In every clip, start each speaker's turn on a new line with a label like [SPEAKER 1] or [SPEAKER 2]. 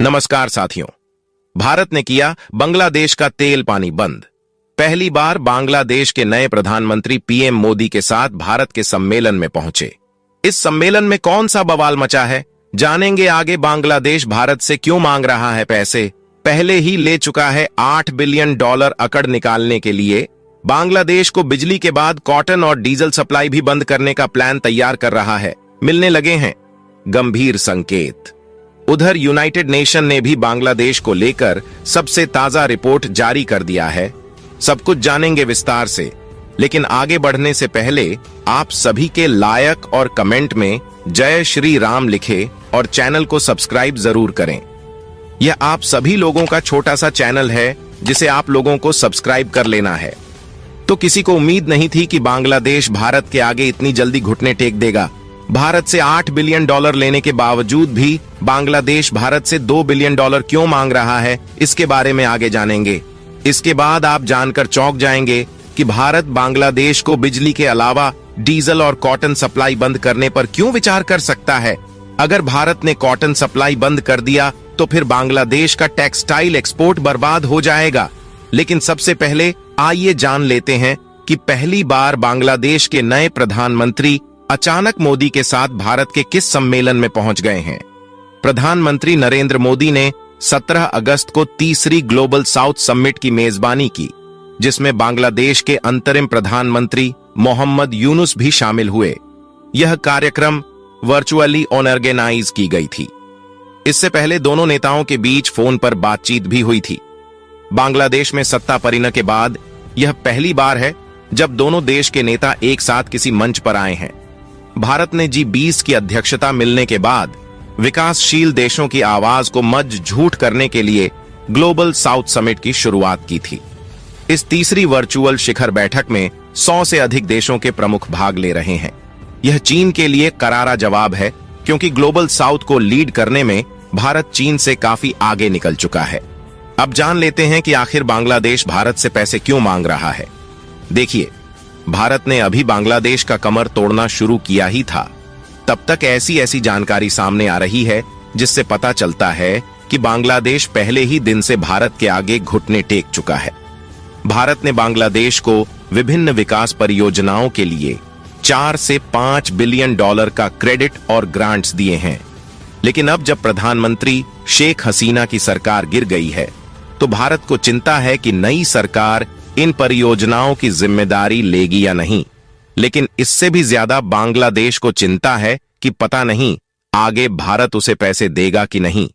[SPEAKER 1] नमस्कार साथियों। भारत ने किया बांग्लादेश का तेल पानी बंद। पहली बार बांग्लादेश के नए प्रधानमंत्री पीएम मोदी के साथ भारत के सम्मेलन में पहुंचे। इस सम्मेलन में कौन सा बवाल मचा है, जानेंगे आगे। बांग्लादेश भारत से क्यों मांग रहा है पैसे? पहले ही ले चुका है $8 बिलियन अकड़ निकालने के लिए। बांग्लादेश को बिजली के बाद कॉटन और डीजल सप्लाई भी बंद करने का प्लान तैयार कर रहा है। मिलने लगे हैं गंभीर संकेत। उधर यूनाइटेड नेशन ने भी बांग्लादेश को लेकर सबसे ताजा रिपोर्ट जारी कर दिया है। सब कुछ जानेंगे विस्तार से, लेकिन आगे बढ़ने से पहले आप सभी के लाइक और कमेंट में जय श्री राम लिखे और चैनल को सब्सक्राइब जरूर करें। यह आप सभी लोगों का छोटा सा चैनल है जिसे आप लोगों को सब्सक्राइब कर लेना है। तो किसी को उम्मीद नहीं थी कि बांग्लादेश भारत के आगे इतनी जल्दी घुटने टेक देगा। भारत से $8 बिलियन लेने के बावजूद भी बांग्लादेश भारत से $2 बिलियन क्यों मांग रहा है, इसके बारे में आगे जानेंगे। इसके बाद आप जानकर चौंक जाएंगे कि भारत बांग्लादेश को बिजली के अलावा डीजल और कॉटन सप्लाई बंद करने पर क्यों विचार कर सकता है। अगर भारत ने कॉटन सप्लाई बंद कर दिया तो फिर बांग्लादेश का टेक्सटाइल एक्सपोर्ट बर्बाद हो जाएगा। लेकिन सबसे पहले आइए जान लेते हैं कि पहली बार बांग्लादेश के नए प्रधानमंत्री अचानक मोदी के साथ भारत के किस सम्मेलन में पहुंच गए हैं। प्रधानमंत्री नरेंद्र मोदी ने 17 अगस्त को तीसरी ग्लोबल साउथ समिट की मेजबानी की, जिसमें बांग्लादेश के अंतरिम प्रधानमंत्री मोहम्मद यूनुस भी शामिल हुए। यह कार्यक्रम वर्चुअली ऑर्गेनाइज की गई थी। इससे पहले दोनों नेताओं के बीच फोन पर बातचीत भी हुई थी। बांग्लादेश में सत्ता परिणय के बाद यह पहली बार है जब दोनों देश के नेता एक साथ किसी मंच पर आए हैं। भारत ने G20 की अध्यक्षता मिलने के बाद विकासशील देशों की आवाज को मजबूत करने के लिए ग्लोबल साउथ समिट की शुरुआत की थी। इस तीसरी वर्चुअल शिखर बैठक में 100 से अधिक देशों के प्रमुख भाग ले रहे हैं। यह चीन के लिए करारा जवाब है, क्योंकि ग्लोबल साउथ को लीड करने में भारत चीन से काफी आगे निकल चुका है। अब जान लेते हैं कि आखिर बांग्लादेश भारत से पैसे क्यों मांग रहा है। देखिए, भारत ने अभी बांग्लादेश का कमर तोड़ना शुरू किया ही था, तब तक ऐसी जानकारी सामने आ रही है जिससे पता चलता है कि बांग्लादेश पहले ही दिन से भारत के आगे घुटने टेक चुका है। भारत ने बांग्लादेश को विभिन्न विकास परियोजनाओं के लिए $4 से $5 बिलियन का क्रेडिट और ग्रांट्स दिए हैं। लेकिन अब जब प्रधानमंत्री शेख हसीना की सरकार गिर गई है, तो भारत को चिंता है कि नई सरकार इन परियोजनाओं की जिम्मेदारी लेगी या नहीं। लेकिन इससे भी ज्यादा बांग्लादेश को चिंता है कि पता नहीं आगे भारत उसे पैसे देगा कि नहीं।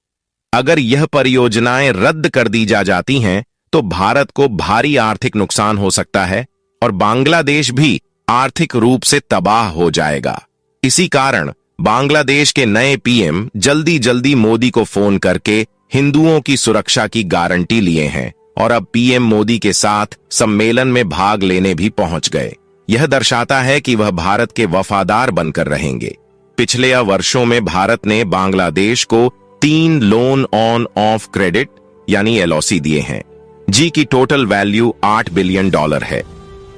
[SPEAKER 1] अगर यह परियोजनाएं रद्द कर दी जाती हैं, तो भारत को भारी आर्थिक नुकसान हो सकता है और बांग्लादेश भी आर्थिक रूप से तबाह हो जाएगा। इसी कारण बांग्लादेश के नए पीएम जल्दी मोदी को फोन करके हिंदुओं की सुरक्षा की गारंटी लिए हैं और अब पीएम मोदी के साथ सम्मेलन में भाग लेने भी पहुंच गए। यह दर्शाता है कि वह भारत के वफादार बनकर रहेंगे। पिछले वर्षों में भारत ने बांग्लादेश को 3 लोन ऑन ऑफ क्रेडिट यानी LOC दिए हैं, जी की टोटल वैल्यू $8 बिलियन है।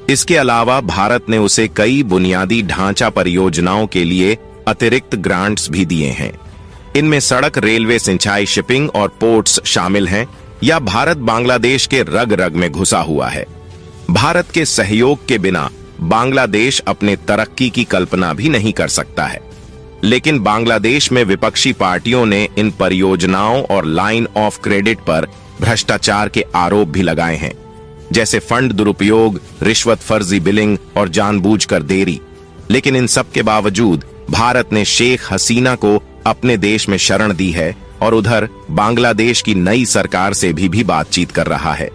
[SPEAKER 1] इसके अलावा भारत ने उसे कई बुनियादी ढांचा परियोजनाओं के लिए अतिरिक्त ग्रांट्स भी दिए हैं। इनमें सड़क, रेलवे, सिंचाई, शिपिंग और पोर्ट्स शामिल हैं, या भारत बांग्लादेश के रग रग में घुसा हुआ है। भारत के सहयोग के बिना बांग्लादेश अपने तरक्की की कल्पना भी नहीं कर सकता है। लेकिन बांग्लादेश में विपक्षी पार्टियों ने इन परियोजनाओं और लाइन ऑफ क्रेडिट पर भ्रष्टाचार के आरोप भी लगाए हैं, जैसे फंड दुरुपयोग, रिश्वत, फर्जी बिलिंग और जानबूझकर देरी। लेकिन इन सब के बावजूद भारत ने शेख हसीना को अपने देश में शरण दी है और उधर बांग्लादेश की नई सरकार से भी बातचीत कर रहा है।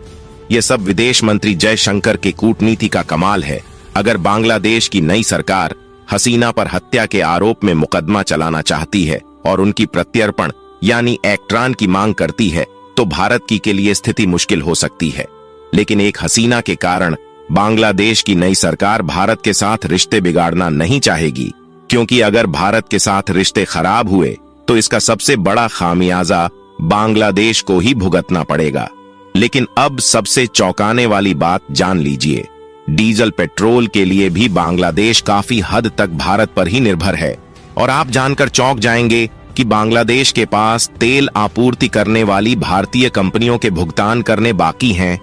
[SPEAKER 1] यह सब विदेश मंत्री जयशंकर के कूटनीति का कमाल है। अगर बांग्लादेश की नई सरकार हसीना पर हत्या के आरोप में मुकदमा चलाना चाहती है और उनकी प्रत्यर्पण यानी एक्ट्रान की मांग करती है, तो भारत की के लिए स्थिति मुश्किल हो सकती है। लेकिन एक हसीना के कारण बांग्लादेश की नई सरकार भारत के साथ रिश्ते बिगाड़ना नहीं चाहेगी, क्योंकि अगर भारत के साथ रिश्ते खराब हुए तो इसका सबसे बड़ा खामियाजा बांग्लादेश को ही भुगतना पड़ेगा। लेकिन अब सबसे चौंकाने वाली बात जान लीजिए, डीजल पेट्रोल के लिए भी बांग्लादेश काफी हद तक भारत पर ही निर्भर है। और आप जानकर चौंक जाएंगे कि बांग्लादेश के पास तेल आपूर्ति करने वाली भारतीय कंपनियों के भुगतान करने बाकी हैं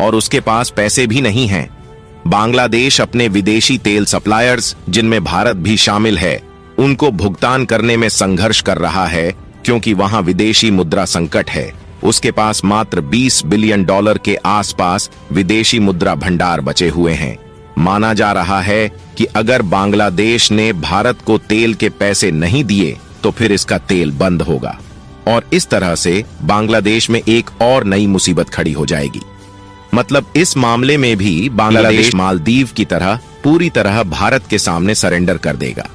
[SPEAKER 1] और उसके पास पैसे भी नहीं हैं। बांग्लादेश अपने विदेशी तेल सप्लायर्स, जिनमें भारत भी शामिल है, उनको भुगतान करने में संघर्ष कर रहा है क्योंकि वहां विदेशी मुद्रा संकट है। उसके पास मात्र $20 बिलियन के आसपास विदेशी मुद्रा भंडार बचे हुए हैं। माना जा रहा है कि अगर बांग्लादेश ने भारत को तेल के पैसे नहीं दिए तो फिर इसका तेल बंद होगा और इस तरह से बांग्लादेश में एक और नई मुसीबत खड़ी हो जाएगी। मतलब इस मामले में भी बांग्लादेश मालदीव की तरह पूरी तरह भारत के सामने सरेंडर कर देगा।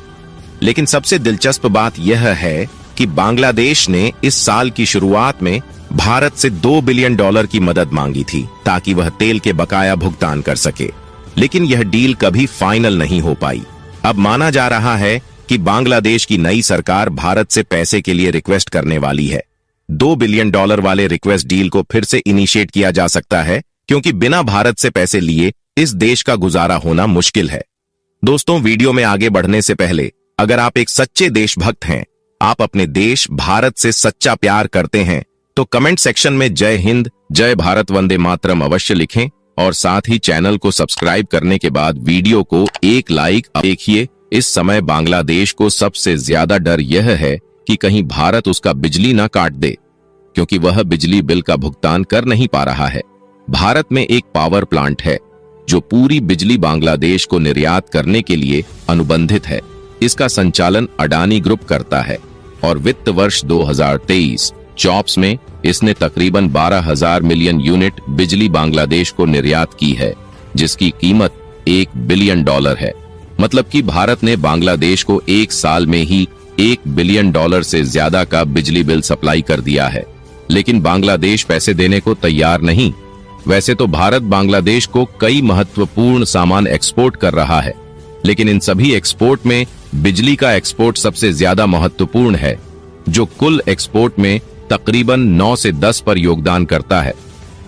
[SPEAKER 1] लेकिन सबसे दिलचस्प बात यह है कि बांग्लादेश ने इस साल की शुरुआत में भारत से $2 बिलियन की मदद मांगी थी ताकि वह तेल के बकाया भुगतान कर सके, लेकिन यह डील कभी फाइनल नहीं हो पाई। अब माना जा रहा है कि बांग्लादेश की नई सरकार भारत से पैसे के लिए रिक्वेस्ट करने वाली है। $2 बिलियन वाले रिक्वेस्ट डील को फिर से इनिशिएट किया जा सकता है क्योंकि बिना भारत से पैसे लिए इस देश का गुजारा होना मुश्किल है। दोस्तों, वीडियो में आगे बढ़ने से पहले अगर आप एक सच्चे देशभक्त हैं, आप अपने देश भारत से सच्चा प्यार करते हैं, तो कमेंट सेक्शन में जय हिंद, जय भारत, वंदे मातरम अवश्य लिखें और साथ ही चैनल को सब्सक्राइब करने के बाद वीडियो को एक लाइक देखिए। इस समय बांग्लादेश को सबसे ज्यादा डर यह है कि कहीं भारत उसका बिजली ना काट दे, क्योंकि वह बिजली बिल का भुगतान कर नहीं पा रहा है। भारत में एक पावर प्लांट है जो पूरी बिजली बांग्लादेश को निर्यात करने के लिए अनुबंधित है। इसका संचालन अडानी ग्रुप करता है और वित्त वर्ष 2023-24 में इसने तकरीबन 12,000 मिलियन यूनिट बिजली बांग्लादेश को निर्यात की है, जिसकी कीमत $1 बिलियन है। मतलब कि भारत ने बांग्लादेश को एक साल में ही $1 बिलियन से ज्यादा का बिजली बिल सप्लाई कर दिया है। लेकिन बांग्लादेश पैसे देने को तैयार नहीं। वैसे तो भारत बांग्लादेश को कई महत्वपूर्ण सामान एक्सपोर्ट कर रहा है, लेकिन इन सभी एक्सपोर्ट में बिजली का एक्सपोर्ट सबसे ज्यादा महत्वपूर्ण है, जो कुल एक्सपोर्ट में तकरीबन 9 से 10 पर योगदान करता है।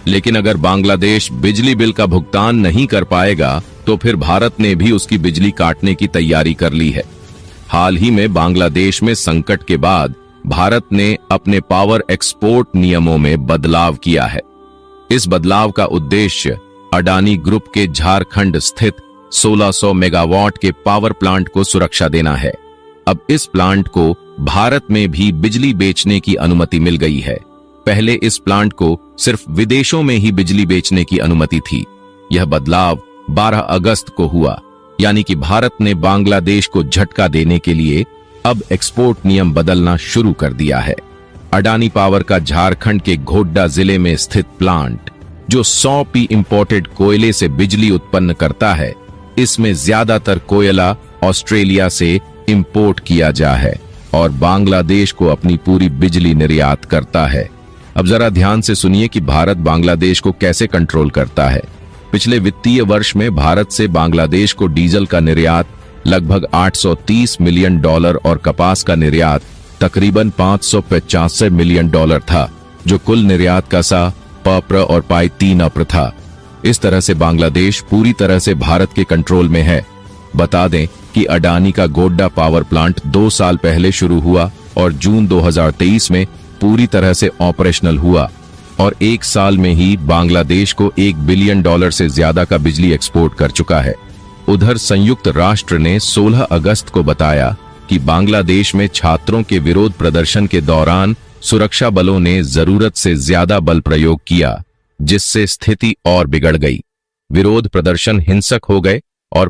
[SPEAKER 1] लेकिन अगर बांग्लादेश बिजली बिल का भुगतान नहीं कर पाएगा तो फिर भारत ने भी उसकी बिजली काटने की तैयारी कर ली है। हाल ही में बांग्लादेश में संकट के बाद भारत ने अपने पावर एक्सपोर्ट नियमों में बदलाव किया है। इस बदलाव का उद्देश्य अडानी ग्रुप के झारखंड स्थित 1600 मेगावाट के पावर प्लांट को सुरक्षा देना है। अब इस प्लांट को भारत में भी बिजली बेचने की अनुमति मिल गई है। पहले इस प्लांट को सिर्फ विदेशों में ही बिजली बेचने की अनुमति थी। यह बदलाव 12 अगस्त को हुआ, यानी कि भारत ने बांग्लादेश को झटका देने के लिए अब एक्सपोर्ट नियम बदलना शुरू कर दिया है। अडानी पावर का झारखंड के गोड्डा जिले में स्थित प्लांट, जो 100p इंपोर्टेड कोयले से बिजली उत्पन्न करता है, इसमें ज्यादातर कोयला ऑस्ट्रेलिया से इंपोर्ट किया जा है और बांग्लादेश को अपनी पूरी बिजली निर्यात करता है। अब जरा ध्यान से सुनिए कि भारत बांग्लादेश को कैसे कंट्रोल करता है। पिछले वित्तीय वर्ष में भारत से बांग्लादेश को डीजल का निर्यात लगभग $830 मिलियन और कपास का निर्यात तकरीबन $585 मिलियन था, जो कुल निर्यात का सा पप्र और पाई 3 अप्र था। इस तरह से बांग्लादेश पूरी तरह से भारत के कंट्रोल में है। बता दें कि अडानी का गोड्डा पावर प्लांट 2 साल पहले शुरू हुआ और जून 2023 में पूरी तरह से ऑपरेशनल हुआ और एक साल में ही बांग्लादेश को $1 बिलियन से ज्यादा का बिजली एक्सपोर्ट कर चुका है। उधर संयुक्त राष्ट्र ने 16 अगस्त को बताया कि बांग्लादेश में छात्रों के विरोध प्रदर्शन के दौरान सुरक्षा बलों ने जरूरत से ज्यादा बल प्रयोग किया, जिससे स्थिति और बिगड़ गई। विरोध प्रदर्शन हिंसक हो गए और